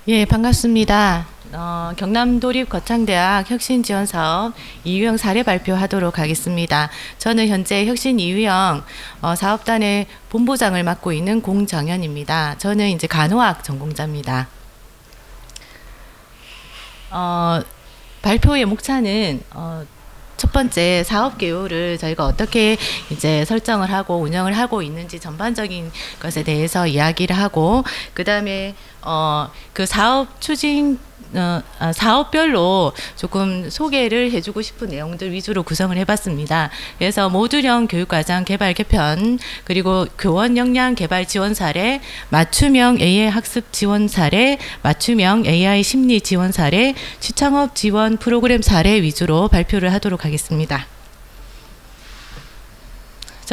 예, 반갑습니다. 경남도립거창대학 혁신지원사업 이유영 사례 발표하도록 하겠습니다. 저는 현재 혁신 이유영 사업단의 본부장을 맡고 있는 공정현입니다. 저는 이제 간호학 전공자입니다. 발표의 목차는 첫 번째 사업 개요를 저희가 어떻게 이제 설정을 하고 운영을 하고 있는지 전반적인 것에 대해서 이야기를 하고, 그 다음에 그 사업 추진 사업별로 조금 소개를 해주고 싶은 내용들 위주로 구성을 해봤습니다. 그래서 모듈형 교육과정 개발 개편, 그리고 교원 역량 개발 지원 사례, 맞춤형 AI 학습 지원 사례, 맞춤형 AI 심리 지원 사례, 취창업 지원 프로그램 사례 위주로 발표를 하도록 하겠습니다.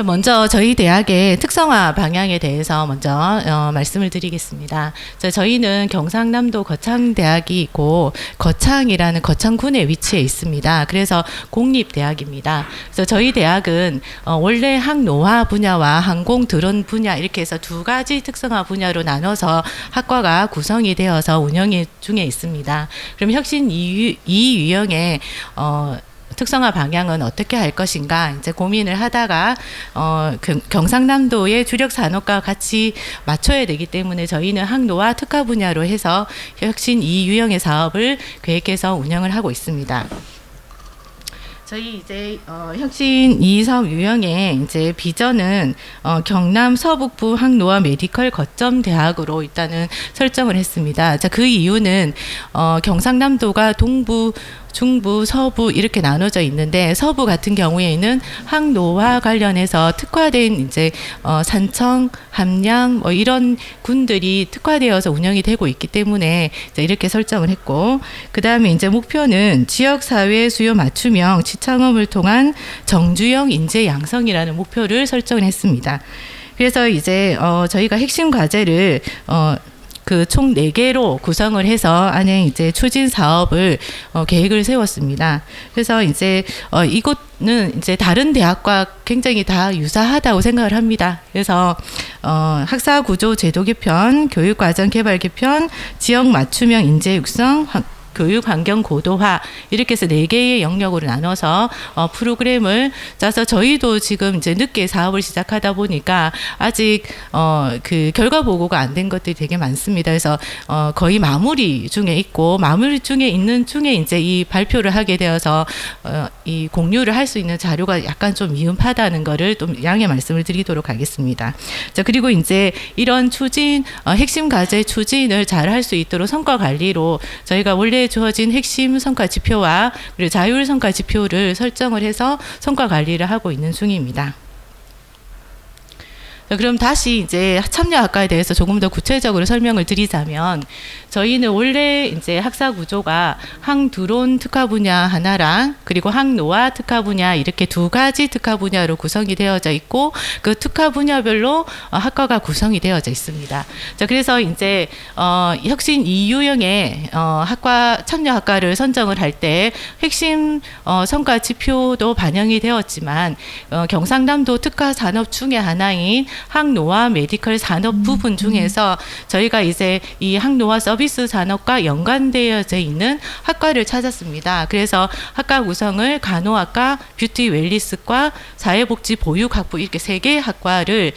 먼저 저희 대학의 특성화 방향에 대해서 먼저 말씀을 드리겠습니다. 저희는 경상남도 거창대학이 있고 거창이라는 거창군에 위치해 있습니다. 그래서 공립대학입니다. 그래서 저희 대학은 원래 항노화 분야와 항공드론 분야 이렇게 해서 두 가지 특성화 분야로 나눠서 학과가 구성이 되어서 운영 중에 있습니다. 그럼 혁신 이유형의 특성화 방향은 어떻게 할 것인가 이제 고민을 하다가 경상남도의 주력 산업과 같이 맞춰야 되기 때문에 저희는 항노화 특화 분야로 해서 혁신 이유형의 사업을 계획해서 운영을 하고 있습니다. 저희 이제 혁신 이 사업 유형의 이제 비전은 경남 서북부 항노화 메디컬 거점 대학으로 일단은 설정을 했습니다. 자, 그 이유는 경상남도가 동부, 중부, 서부 이렇게 나눠져 있는데, 서부 같은 경우에는 항노화 관련해서 특화된 이제 산청, 함양 뭐 이런 군들이 특화되어서 운영이 되고 있기 때문에 이제 이렇게 설정을 했고, 그 다음에 이제 목표는 지역 사회 수요 맞춤형 취창업을 통한 정주형 인재 양성이라는 목표를 설정을 했습니다. 그래서 이제 저희가 핵심 과제를 그 총 4개로 구성을 해서 안에 이제 추진 사업을 계획을 세웠습니다. 그래서 이제 이곳은 이제 다른 대학과 굉장히 다 유사하다고 생각을 합니다. 그래서 학사 구조 제도 개편, 교육 과정 개발 개편, 지역 맞춤형 인재 육성, 교육 환경 고도화 이렇게 해서 4개의 영역으로 나눠서 프로그램을 짜서, 저희도 지금 이제 늦게 사업을 시작하다 보니까 아직 그 결과 보고가 안 된 것들이 되게 많습니다. 그래서 거의 마무리 중에 있고, 마무리 중에 있는 중에 이제 이 발표를 하게 되어서 이 공유를 할 수 있는 자료가 약간 좀 미흡하다는 거를 좀 양해 말씀을 드리도록 하겠습니다. 자, 그리고 이제 이런 추진 핵심 과제 추진을 잘 할 수 있도록 성과 관리로 저희가 원래 주어진 핵심 성과 지표와 그리고 자율 성과 지표를 설정을 해서 성과 관리를 하고 있는 중입니다. 그럼 다시 이제 참여학과에 대해서 조금 더 구체적으로 설명을 드리자면, 저희는 원래 이제 학사 구조가 항드론 특화 분야 하나랑 그리고 항노화 특화 분야 이렇게 두 가지 특화 분야로 구성이 되어져 있고, 그 특화 분야별로 학과가 구성이 되어져 있습니다. 자, 그래서 이제 혁신 이유형의 학과 참여학과를 선정을 할 때 핵심 성과 지표도 반영이 되었지만, 경상남도 특화 산업 중에 하나인 항노화 메디컬 산업 부분 중에서 저희가 이제 이 항노화 서비스 산업과 연관되어져 있는 학과를 찾았습니다. 그래서 학과 구성을 간호학과, 뷰티 웰리스과, 사회복지 보육학부 이렇게 3개의 학과를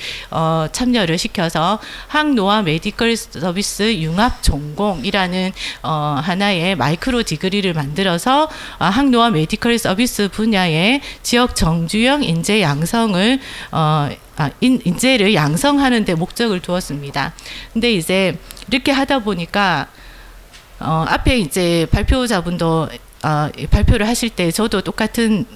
참여를 시켜서 항노화 메디컬 서비스 융합 전공이라는 하나의 마이크로 디그리를 만들어서 항노화 메디컬 서비스 분야의 지역 정주형 인재 양성을 인재를 양성하는 데 목적을 두었습니다. 근데 이제 이렇게 하다 보니까 앞에 이제 발표자분도 발표를 하실 때 저도 똑같은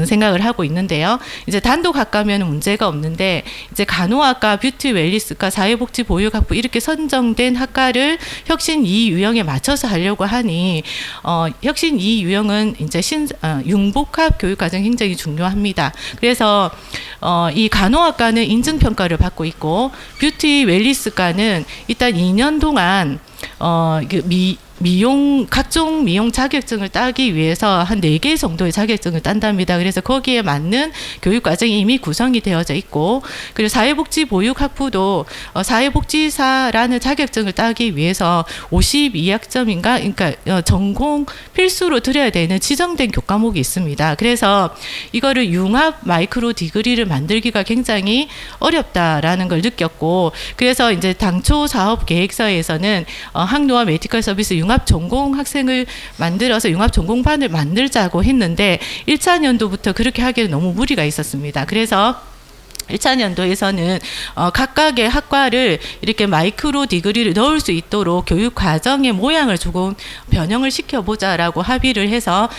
생각을 하고 있는데요. 이제 단독 학과면 문제가 없는데, 이제 간호학과, 뷰티 웰리스과, 사회복지 보육학부 이렇게 선정된 학과를 혁신 이 유형에 맞춰서 하려고 하니 혁신 이 유형은 이제 융복합 교육 과정이 굉장히 중요합니다. 그래서 이 간호학과는 인증 평가를 받고 있고, 뷰티 웰리스과는 일단 2년 동안 각종 미용 자격증을 따기 위해서 한 4개 정도의 자격증을 딴답니다. 그래서 거기에 맞는 교육 과정이 이미 구성이 되어져 있고, 그리고 사회복지보육학부도 사회복지사라는 자격증을 따기 위해서 52학점인가, 그러니까 전공 필수로 들어야 되는 지정된 교과목이 있습니다. 그래서 이거를 융합 마이크로 디그리를 만들기가 굉장히 어렵다라는 걸 느꼈고, 그래서 이제 당초 사업 계획서에서는 항노화 메디컬 서비스 융합 전공 학생을 만들어서 융합 전공반을 만들자고 했는데 1차 년도부터 그렇게 하기에는 너무 무리가 있었습니다. 그래서 1차 년도에서는 각각의 학과를 이렇게 마이크로 디그리를 넣을 수 있도록 교육 과정의 모양을 조금 변형을 시켜보자라고 합의를 해서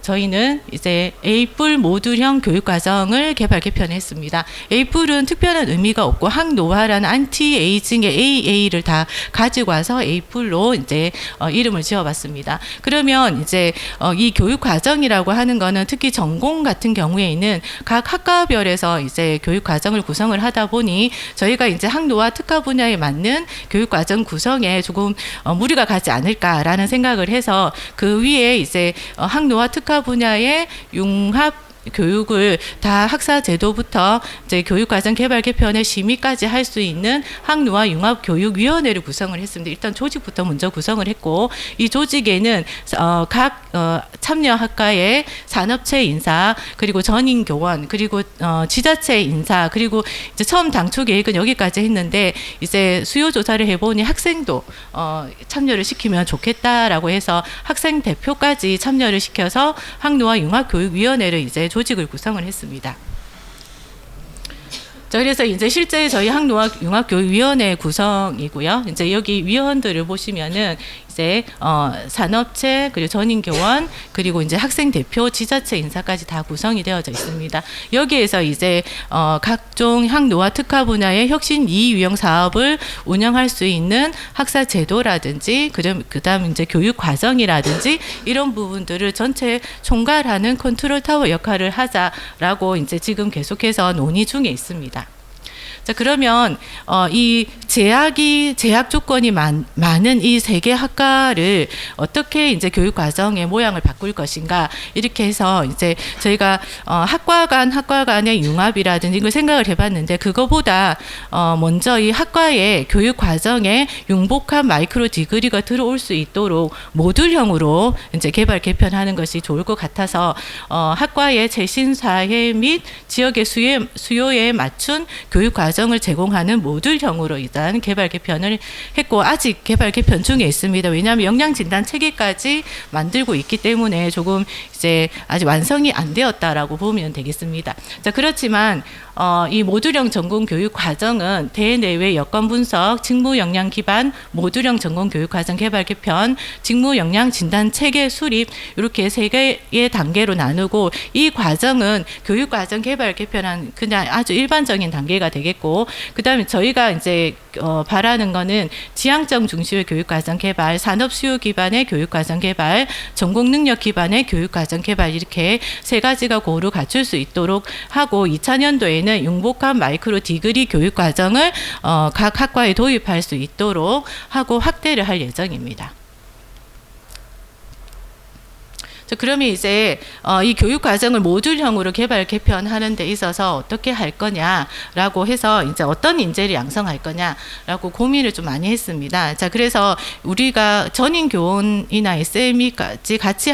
저희는 이제 A뿔 모듈형 교육과정을 개발 개편했습니다. A뿔은 특별한 의미가 없고 항노화라는 안티에이징의 AA를 다 가지고 와서 A뿔로 이제 이름을 지어봤습니다. 그러면 이제 이 교육과정이라고 하는 거는 특히 전공 같은 경우에는 각 학과별에서 이제 교육과정을 구성을 하다 보니 저희가 이제 항노화 특화 분야에 맞는 교육과정 구성에 조금 무리가 가지 않을까라는 생각을 해서 그 위에 이제 항노화 특화 분야의 융합 교육을 다 학사 제도부터 이제 교육과정 개발 개편의 심의까지 할 수 있는 항노화 융합교육위원회를 구성을 했습니다. 일단 조직부터 먼저 구성을 했고, 이 조직에는 각 참여 학과의 산업체 인사, 그리고 전임 교원, 그리고 지자체 인사, 그리고 이제 처음 당초 계획은 여기까지 했는데 이제 수요 조사를 해보니 학생도 참여를 시키면 좋겠다라고 해서 학생 대표까지 참여를 시켜서 항노화 융합교육위원회를 이제 조직을 구성을 했습니다. 자, 그래서 이제 실제 저희 항노화 융합교육위원회 구성이고요. 이제 여기 위원들을 보시면은 이제 산업체, 그리고 전임교원, 그리고 이제 학생 대표, 지자체 인사까지 다 구성이 되어져 있습니다. 여기에서 이제 각종 항노화 특화 분야의 혁신 이유형 사업을 운영할 수 있는 학사 제도라든지, 그다음 이제 교육 과정이라든지 이런 부분들을 전체 총괄하는 컨트롤 타워 역할을 하자라고 이제 지금 계속해서 논의 중에 있습니다. 자, 그러면 이 제약 조건이 많은 이 3개 학과를 어떻게 이제 교육 과정의 모양을 바꿀 것인가, 이렇게 해서 이제 저희가 학과 간의 융합이라든지 이걸 생각을 해봤는데, 그거보다 먼저 이 학과의 교육 과정에 융복합 마이크로 디그리가 들어올 수 있도록 모듈형으로 이제 개발 개편하는 것이 좋을 것 같아서 학과의 최신 사회 및 지역의 수요에 맞춘 교육 과정을 제공하는 모듈형으로 일단 개발 개편을 했고, 아직 개발 개편 중에 있습니다. 왜냐하면 영양 진단 체계까지 만들고 있기 때문에 조금 이제 아직 완성이 안 되었다라고 보면 되겠습니다. 자, 그렇지만 이 모듈형 전공 교육 과정은 대내외 여건 분석, 직무 역량 기반 모듈형 전공 교육 과정 개발 개편, 직무 역량 진단 체계 수립, 이렇게 3개의 단계로 나누고, 이 과정은 교육 과정 개발 개편한 그냥 아주 일반적인 단계가 되겠고, 그다음에 저희가 이제 바라는 거는 지향점 중심의 교육 과정 개발, 산업 수요 기반의 교육 과정 개발, 전공 능력 기반의 교육 과정 개발, 이렇게 3가지가 고루 갖출 수 있도록 하고, 2000년도에는 융복합 마이크로 디그리 교육 과정을 각 학과에 도입할 수 있도록 하고 확대를 할 예정입니다. 그러면 이제 이 교육 과정을 모듈형으로 개발 개편하는 데 있어서 어떻게 할 거냐라고 해서 이제 어떤 인재를 양성할 거냐라고 고민을 좀 많이 했습니다. 자, 그래서 우리가 전임 교원이나 SME까지 같이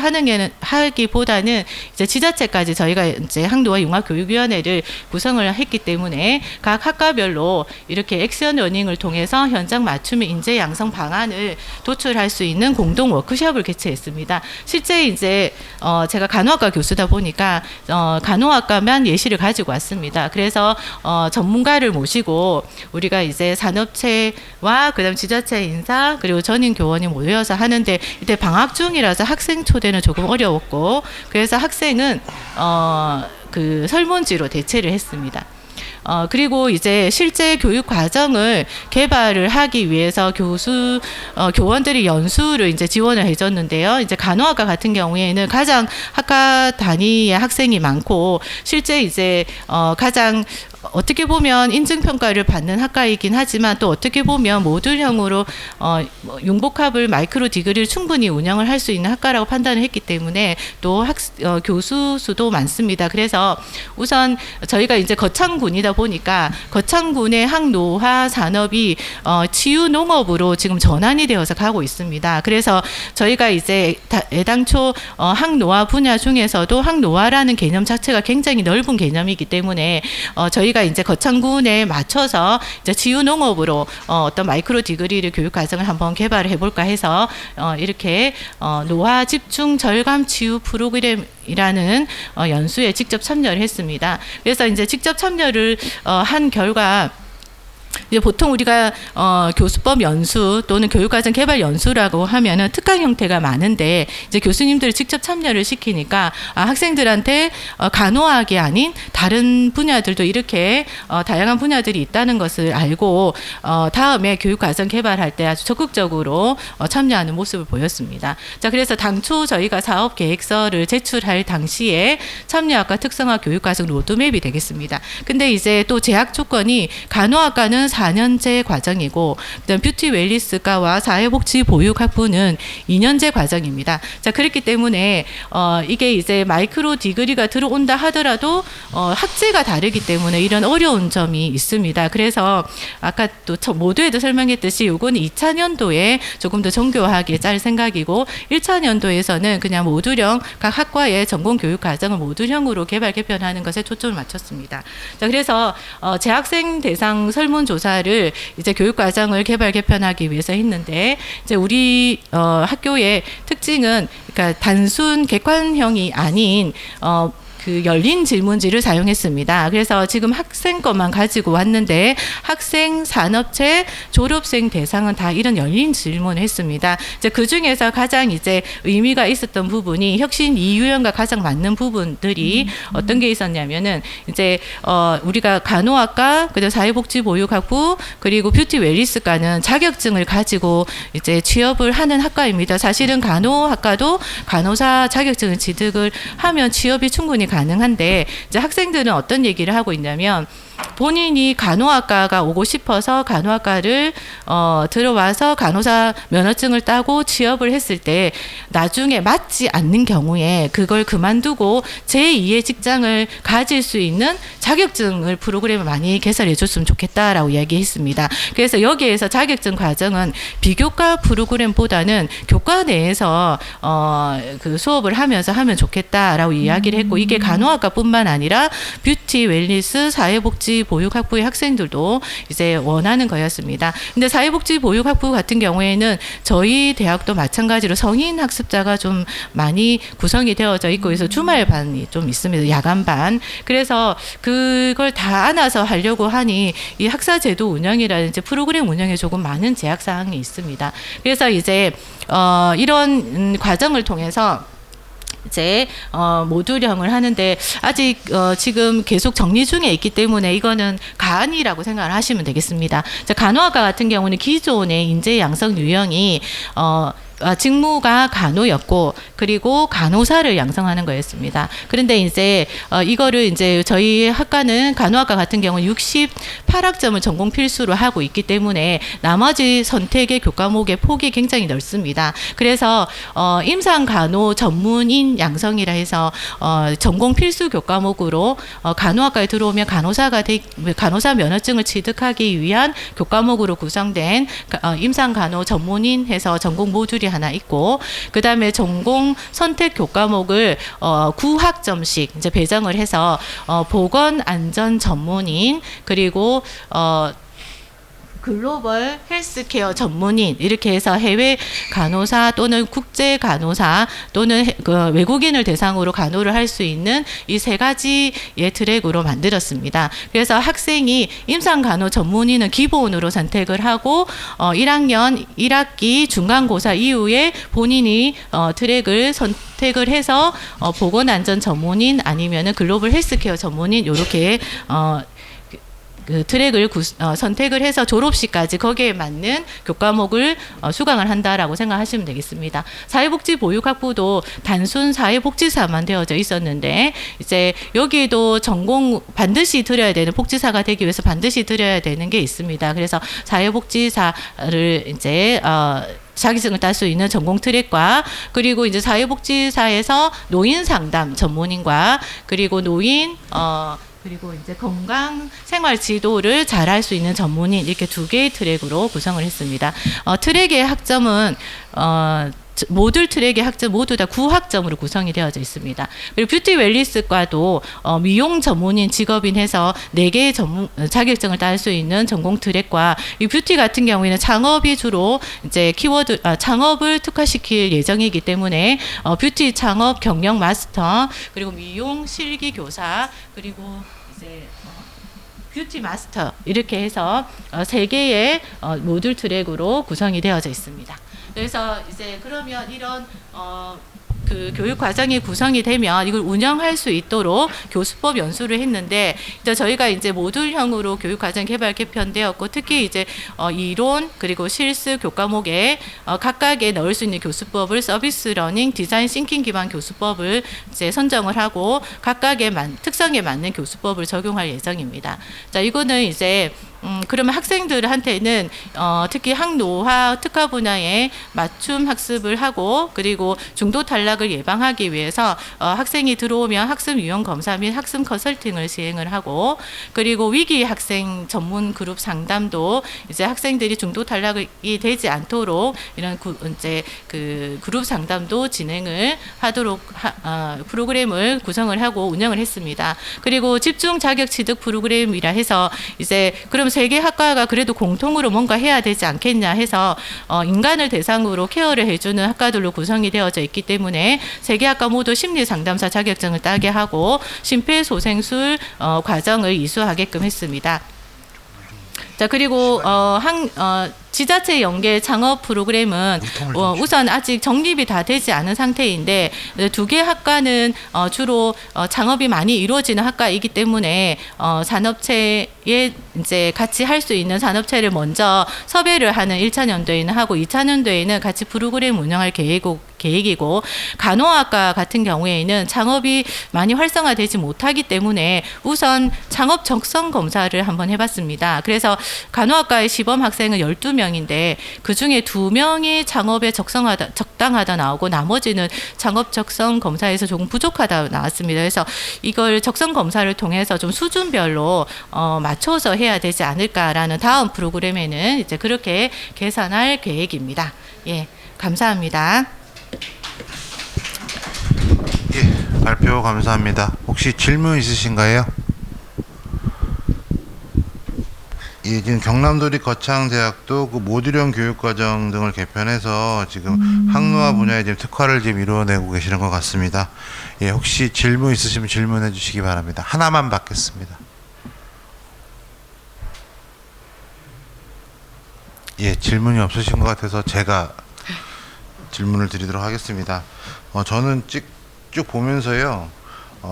하기보다는 이제 지자체까지 저희가 이제 항노화 융합교육위원회를 구성을 했기 때문에 각 학과별로 이렇게 액션 러닝을 통해서 현장 맞춤의 인재 양성 방안을 도출할 수 있는 공동 워크숍을 개최했습니다. 실제 이제 제가 간호학과 교수다 보니까 간호학과만 예시를 가지고 왔습니다. 그래서 전문가를 모시고 우리가 이제 산업체와 그다음 지자체 인사 그리고 전임 교원이 모여서 하는데, 이때 방학 중이라서 학생 초대는 조금 어려웠고, 그래서 학생은 그 설문지로 대체를 했습니다. 그리고 이제 실제 교육 과정을 개발을 하기 위해서 교원들이 연수를 이제 지원을 해줬는데요. 이제 간호학과 같은 경우에는 가장 학과 단위의 학생이 많고, 실제 이제 가장 어떻게 보면 인증평가를 받는 학과이긴 하지만 또 어떻게 보면 모듈형으로 융복합을 마이크로 디그리를 충분히 운영을 할 수 있는 학과라고 판단을 했기 때문에 또 교수 수도 많습니다. 그래서 우선 저희가 이제 거창군이다 보니까 거창군의 학노화 산업이 치유 농업으로 지금 전환이 되어서 가고 있습니다. 그래서 저희가 이제 애당초 학노화 분야 중에서도 학노화라는 개념 자체가 굉장히 넓은 개념이기 때문에 저희가 이제 거창군에 맞춰서 이제 치유 농업으로 어떤 마이크로 디그리를 교육 과정을 한번 개발을 해볼까 해서 이렇게 노화 집중 절감 치유 프로그램이라는 연수에 직접 참여를 했습니다. 그래서 이제 직접 참여를 한 결과 이제 보통 우리가 교수법 연수 또는 교육과정 개발 연수라고 하면은 특강 형태가 많은데 이제 교수님들이 직접 참여를 시키니까 학생들한테 간호학이 아닌 다른 분야들도 이렇게 다양한 분야들이 있다는 것을 알고 다음에 교육과정 개발할 때 아주 적극적으로 참여하는 모습을 보였습니다. 자, 그래서 당초 저희가 사업 계획서를 제출할 당시에 참여학과 특성화 교육과정 로드맵이 되겠습니다. 근데 이제 또 제약 조건이 간호학과는 4년제 과정이고 그다음 뷰티 웰리스과와 사회복지보육학부는 2년제 과정입니다. 자, 그렇기 때문에 이게 이제 마이크로 디그리가 들어온다 하더라도 학제가 다르기 때문에 이런 어려운 점이 있습니다. 그래서 아까 또 모두에도 설명했듯이 요거는 2차 년도에 조금 더 정교하게 짤 생각이고 1차 년도에서는 그냥 모듈형 각 학과의 전공 교육 과정을 모듈형으로 개발 개편하는 것에 초점을 맞췄습니다. 자, 그래서 재학생 대상 설문조사를 이제 교육과정을 개발 개편하기 위해서 했는데 이제 우리 학교의 특징은 그러니까 단순 객관형이 아닌 그 열린 질문지를 사용했습니다. 그래서 지금 학생 것만 가지고 왔는데 학생, 산업체, 졸업생 대상은 다 이런 열린 질문을 했습니다. 이제 그 중에서 가장 이제 의미가 있었던 부분이 혁신 이유형과 가장 맞는 부분들이 어떤 게 있었냐면은 이제 우리가 간호학과, 그리고 사회복지보육학부, 그리고 뷰티 웰리스과는 자격증을 가지고 이제 취업을 하는 학과입니다. 사실은 간호학과도 간호사 자격증을 취득을 하면 취업이 충분히 가능한데 이제 학생들은 어떤 얘기를 하고 있냐면 본인이 간호학과가 오고 싶어서 간호학과를 들어와서 간호사 면허증을 따고 취업을 했을 때 나중에 맞지 않는 경우에 그걸 그만두고 제2의 직장을 가질 수 있는 자격증을 프로그램을 많이 개설해 줬으면 좋겠다라고 이야기했습니다. 그래서 여기에서 자격증 과정은 비교과 프로그램보다는 교과 내에서 그 수업을 하면서 하면 좋겠다라고 이야기를 했고 이게 간호학과뿐만 아니라 뷰티, 웰니스, 사회복지 보육학부의 학생들도 이제 원하는 거였습니다. 근데 사회복지보육학부 같은 경우에는 저희 대학도 마찬가지로 성인 학습자가 좀 많이 구성이 되어져 있고 그래서 주말반이 좀 있습니다. 야간반. 그래서 그걸 다 안아서 하려고 하니 이 학사제도 운영이라든지 프로그램 운영에 조금 많은 제약사항이 있습니다. 그래서 이제 이런 과정을 통해서 이제 모듈형을 하는데 아직 지금 계속 정리 중에 있기 때문에 이거는 간이라고 생각을 하시면 되겠습니다. 자, 간호학과 같은 경우는 기존의 인재 양성 유형이 직무가 간호였고 그리고 간호사를 양성하는 거였습니다. 그런데 이제 이거를 이제 저희 학과는 간호학과 같은 경우는 68학점을 전공 필수로 하고 있기 때문에 나머지 선택의 교과목의 폭이 굉장히 넓습니다. 그래서 임상간호 전문인 양성이라 해서 전공 필수 교과목으로 간호학과에 들어오면 간호사 면허증을 취득하기 위한 교과목으로 구성된 임상간호 전문인 해서 전공 모듈이 하나 있고 그 다음에 전공 선택 교과목을 9학점씩 이제 배정을 해서 보건안전 전문인 그리고 글로벌 헬스케어 전문인 이렇게 해서 해외 간호사 또는 국제 간호사 또는 그 외국인을 대상으로 간호를 할 수 있는 이 세 가지의 트랙으로 만들었습니다. 그래서 학생이 임상 간호 전문인은 기본으로 선택을 하고 1학년 1학기 중간고사 이후에 본인이 트랙을 선택을 해서 보건안전 전문인 아니면은 글로벌 헬스케어 전문인 이렇게 그 트랙을 선택을 해서 졸업식까지 거기에 맞는 교과목을 수강을 한다라고 생각하시면 되겠습니다. 사회복지보육학부도 단순 사회복지사만 되어져 있었는데 이제 여기에도 전공 반드시 들어야 되는 복지사가 되기 위해서 반드시 들어야 되는 게 있습니다. 그래서 사회복지사를 이제 자격증을 딸 수 있는 전공 트랙과 그리고 이제 사회복지사에서 노인 상담 전문인과 그리고 그리고 이제 건강 생활 지도를 잘할 수 있는 전문인 이렇게 두 개의 트랙으로 구성을 했습니다. 트랙의 학점은 모듈 트랙의 학점 모두 다 9학점으로 구성이 되어져 있습니다. 그리고 뷰티 웰니스과도 미용 전문인 직업인 해서 4개의 자격증을 딸 수 있는 전공 트랙과 이 뷰티 같은 경우에는 창업이 주로 이제 창업을 특화시킬 예정이기 때문에 뷰티 창업 경영 마스터 그리고 미용 실기 교사 그리고 이제 뷰티 마스터 이렇게 해서 3개의 모듈 트랙으로 구성이 되어져 있습니다. 그래서 이제 그러면 이런 그 교육 과정이 구성이 되면 이걸 운영할 수 있도록 교수법 연수를 했는데 저희가 이제 모듈형으로 교육 과정 개발 개편되었고 특히 이제 이론 그리고 실습 교과목에 각각에 넣을 수 있는 교수법을 서비스 러닝 디자인 싱킹 기반 교수법을 이제 선정을 하고 각각의 특성에 맞는 교수법을 적용할 예정입니다. 자, 이거는 이제 그러면 학생들한테는 특히 학노화 특화 분야에 맞춤 학습을 하고 그리고 중도 탈락을 예방하기 위해서 학생이 들어오면 학습 유형 검사 및 학습 컨설팅을 시행을 하고 그리고 위기 학생 전문 그룹 상담도 이제 학생들이 중도 탈락이 되지 않도록 이런 이제 그 그룹 상담도 진행을 하도록 프로그램을 구성을 하고 운영을 했습니다. 그리고 집중 자격 취득 프로그램이라 해서 이제 그럼 3개 학과가 그래도 공통으로 뭔가 해야 되지 않겠냐 해서 인간을 대상으로 케어를 해주는 학과들로 구성이 되어져 있기 때문에 3개 학과 모두 심리상담사 자격증을 따게 하고 심폐소생술 과정을 이수하게끔 했습니다. 자, 그리고 지자체 연계 창업 프로그램은 우선 아직 정립이 다 되지 않은 상태인데 2개 학과는 주로 창업이 많이 이루어지는 학과이기 때문에 산업체에 이제 같이 할 수 있는 산업체를 먼저 섭외를 하는 1차 년도에는 하고 2차 년도에는 같이 프로그램 운영할 계획이고 간호학과 같은 경우에는 창업이 많이 활성화되지 못하기 때문에 우선 창업 적성 검사를 한번 해봤습니다. 그래서 간호학과의 시범 학생은 12명인데 그중에 2명이 창업에 적당하다 나오고 나머지는 창업 적성 검사에서 조금 부족하다 나왔습니다. 그래서 이걸 적성 검사를 통해서 좀 수준별로 맞춰서 해야 되지 않을까라는 다음 프로그램에는 이제 그렇게 계산할 계획입니다. 예, 감사합니다. 예, 발표 감사합니다. 혹시 질문 있으신가요? 예, 지금 경남도립 거창대학도 그 모듈형 교육과정 등을 개편해서 지금 학노화 분야에 지금 특화를 지금 이루어내고 계시는 것 같습니다. 예, 혹시 질문 있으시면 질문해 주시기 바랍니다. 하나만 받겠습니다. 예, 질문이 없으신 것 같아서 제가 질문을 드리도록 하겠습니다. 저는 쭉 보면서요,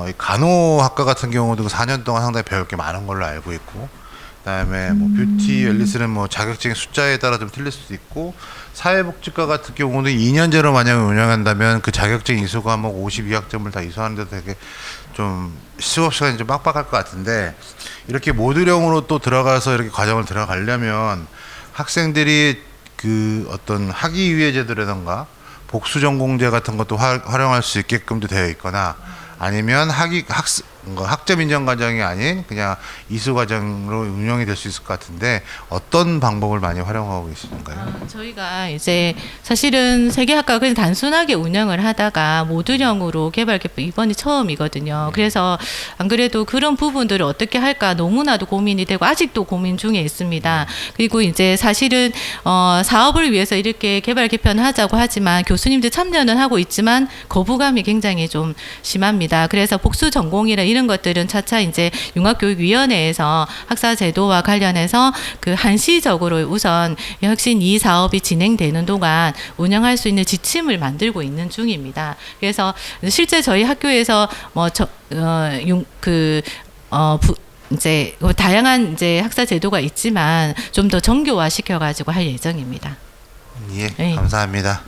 이 간호학과 같은 경우도 4년 동안 상당히 배울 게 많은 걸로 알고 있고, 그다음에 뭐 뷰티 웰니스는 뭐 자격증의 숫자에 따라 좀 틀릴 수도 있고, 사회복지과 같은 경우는 2년제로 만약에 운영한다면 그 자격증 이수 과목 52학점을 다 이수하는데도 되게 좀 수업 시간이 좀 빡빡할 것 같은데, 이렇게 모듈형으로 또 들어가서 이렇게 과정을 들어가려면 학생들이 그 어떤 학위유예 제도라든가 복수 전공제 같은 것도 활용할 수 있게끔도 되어 있거나, 아니면 학점 인정 과정이 아닌 그냥 이수 과정으로 운영이 될 수 있을 것 같은데, 어떤 방법을 많이 활용하고 계시는가요? 저희가 이제 사실은 세계학과 그냥 단순하게 운영을 하다가 모듈형으로 개발 개편 이번이 처음이거든요. 그래서 안 그래도 그런 부분들을 어떻게 할까 너무나도 고민이 되고 아직도 고민 중에 있습니다. 그리고 이제 사실은 사업을 위해서 이렇게 개발 개편하자고 하지만 교수님들 참여는 하고 있지만 거부감이 굉장히 좀 심합니다. 그래서 복수 전공이나 이런 것들은 차차 이제 융합교육위원회에서 학사 제도와 관련해서 그 한시적으로 우선 혁신 이 사업이 진행되는 동안 운영할 수 있는 지침을 만들고 있는 중입니다. 그래서 실제 저희 학교에서 이제 다양한 이제 학사 제도가 있지만 좀 더 정교화 시켜가지고 할 예정입니다. 예, 네. 감사합니다.